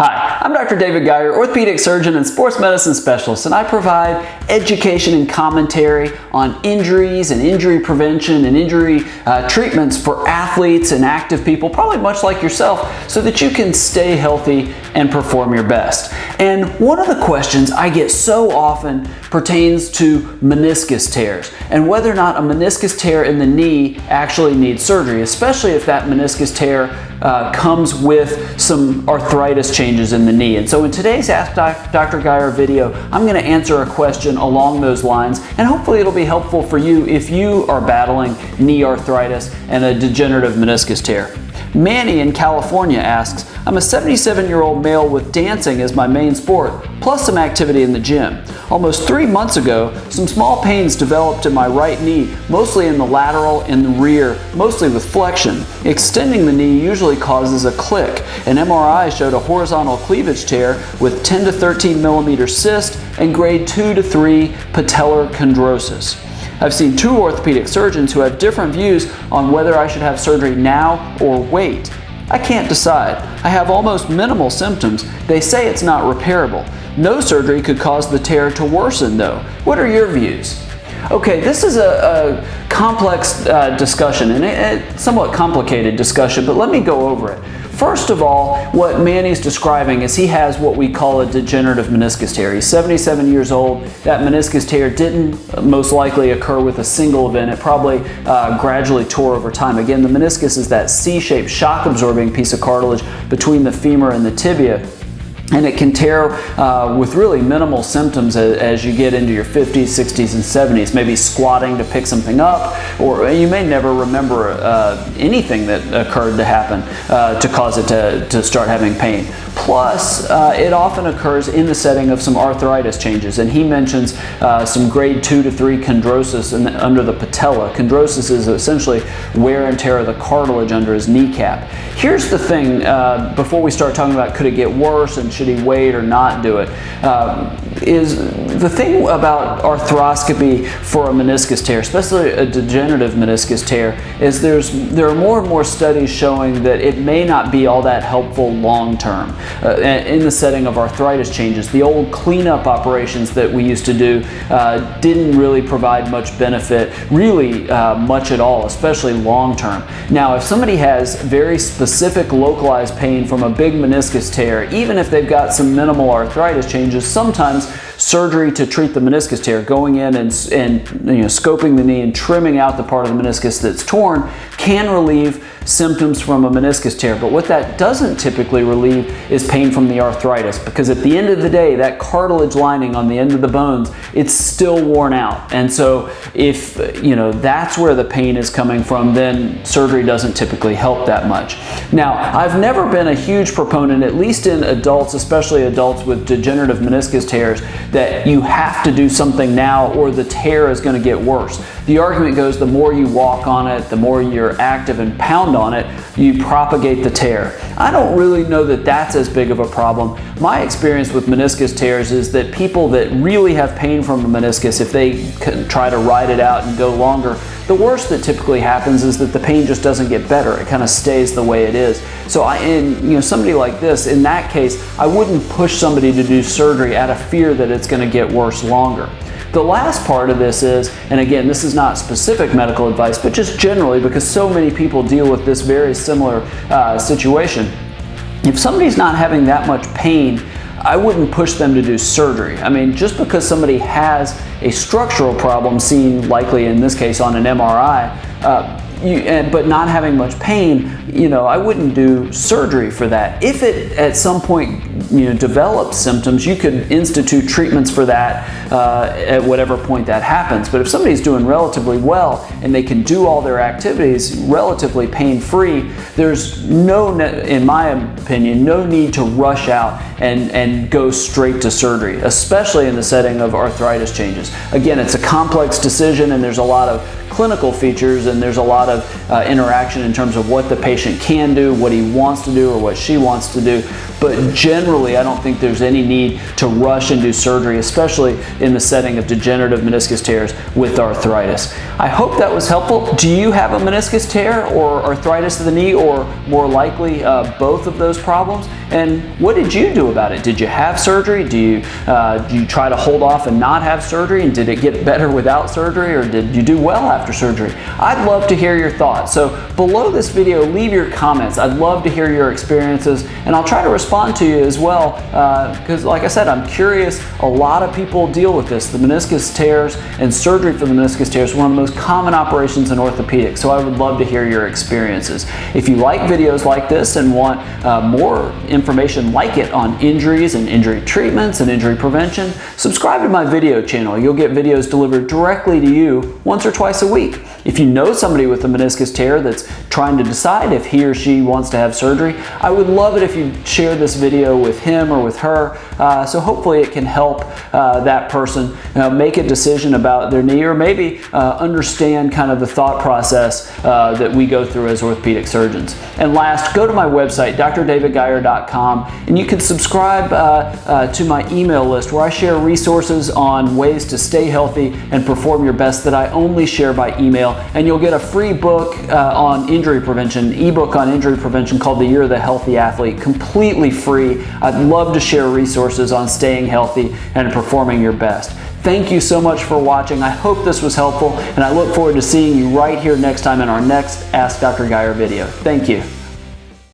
Hi, I'm Dr. David Geier, orthopedic surgeon and sports medicine specialist, and I provide education and commentary on injuries and injury prevention and injury treatments for athletes and active people, probably much like yourself, so that you can stay healthy and perform your best. And one of the questions I get so often pertains to meniscus tears and whether or not a meniscus tear in the knee actually needs surgery, especially if that meniscus tear comes with some arthritis changes in the knee. And so in today's Ask Dr. Geier video, I'm going to answer a question along those lines, and hopefully it'll be helpful for you if you are battling knee arthritis and a degenerative meniscus tear. Manny in California asks, I'm a 77-year-old male with dancing as my main sport, plus some activity in the gym. Almost 3 months ago, some small pains developed in my right knee, mostly in the lateral and the rear, mostly with flexion. Extending the knee usually causes a click. An MRI showed a horizontal cleavage tear with 10 to 13 millimeter cyst and grade 2 to 3 patellar chondrosis. I've seen 2 orthopedic surgeons who have different views on whether I should have surgery now or wait. I can't decide. I have almost minimal symptoms. They say it's not repairable. No surgery could cause the tear to worsen though. What are your views? Okay, this is a complex discussion and a somewhat complicated discussion, but let me go over it. First of all, what Manny's describing is he has what we call a degenerative meniscus tear. He's 77 years old. That meniscus tear didn't most likely occur with a single event. It probably gradually tore over time. Again, the meniscus is that C-shaped shock-absorbing piece of cartilage between the femur and the tibia. And it can tear with really minimal symptoms as you get into your 50s, 60s, and 70s, maybe squatting to pick something up, or you may never remember anything that occurred to happen to cause it to start having pain. Plus, it often occurs in the setting of some arthritis changes, and he mentions some grade 2 to 3 chondrosis under the patella. Chondrosis is essentially wear and tear of the cartilage under his kneecap. Here's the thing, before we start talking about could it get worse and should he wait or not do it, is the thing about arthroscopy for a meniscus tear, especially a degenerative meniscus tear, is there are more and more studies showing that it may not be all that helpful long term in the setting of arthritis changes. The old cleanup operations that we used to do didn't really provide much benefit, really much at all, especially long term. Now, if somebody has very specific localized pain from a big meniscus tear, even if they've got some minimal arthritis changes, sometimes surgery to treat the meniscus tear, going in and scoping the knee and trimming out the part of the meniscus that's torn, can relieve symptoms from a meniscus tear. But what that doesn't typically relieve is pain from the arthritis, because at the end of the day, that cartilage lining on the end of the bones, it's still worn out. And so if that's where the pain is coming from, then surgery doesn't typically help that much. Now, I've never been a huge proponent, at least in adults, especially adults with degenerative meniscus tears, that you have to do something now or the tear is going to get worse. The argument goes, the more you walk on it, the more you're active and pound on it, you propagate the tear. I don't really know that that's as big of a problem. My experience with meniscus tears is that people that really have pain from a meniscus, if they can try to ride it out and go longer, the worst that typically happens is that the pain just doesn't get better. It kind of stays the way it is. So somebody like this, in that case, I wouldn't push somebody to do surgery out of fear that it's going to get worse longer. The last part of this is, and again, this is not specific medical advice, but just generally, because so many people deal with this very similar situation. If somebody's not having that much pain, I wouldn't push them to do surgery. I mean, just because somebody has a structural problem seen likely in this case on an MRI, but not having much pain, I wouldn't do surgery for that. If it at some point develops symptoms, you could institute treatments for that at whatever point that happens. But if somebody's doing relatively well and they can do all their activities relatively pain-free, there's in my opinion, no need to rush out and go straight to surgery, especially in the setting of arthritis changes. Again, it's a complex decision and there's a lot of clinical features and there's a lot of interaction in terms of what the patient can do, what he wants to do, or what she wants to do. But generally, I don't think there's any need to rush and do surgery, especially in the setting of degenerative meniscus tears with arthritis. I hope that was helpful. Do you have a meniscus tear or arthritis of the knee, or more likely both of those problems? And what did you do about it? Did you have surgery? Do you try to hold off and not have surgery? And did it get better without surgery, or did you do well after surgery? I'd love to hear your thoughts. So below this video, leave your comments. I'd love to hear your experiences, and I'll try to respond to you as well, because like I said, I'm curious. A lot of people deal with this. The meniscus tears and surgery for the meniscus tears is one of the most common operations in orthopedics, so I would love to hear your experiences. If you like videos like this and want more information like it on injuries and injury treatments and injury prevention, subscribe to my video channel. You'll get videos delivered directly to you once or twice a week. If you know somebody with a meniscus tear that's trying to decide if he or she wants to have surgery, I would love it if you share this video with him or with her, so hopefully it can help that person make a decision about their knee, or maybe understand kind of the thought process that we go through as orthopedic surgeons. And last, go to my website, drdavidgeier.com, and you can subscribe to my email list where I share resources on ways to stay healthy and perform your best that I only share by email. And you'll get a free book on injury prevention, ebook on injury prevention called The Year of the Healthy Athlete, completely free. I'd love to share resources on staying healthy and performing your best. Thank you so much for watching. I hope this was helpful, and I look forward to seeing you right here next time in our next Ask Dr. Geier video. Thank you.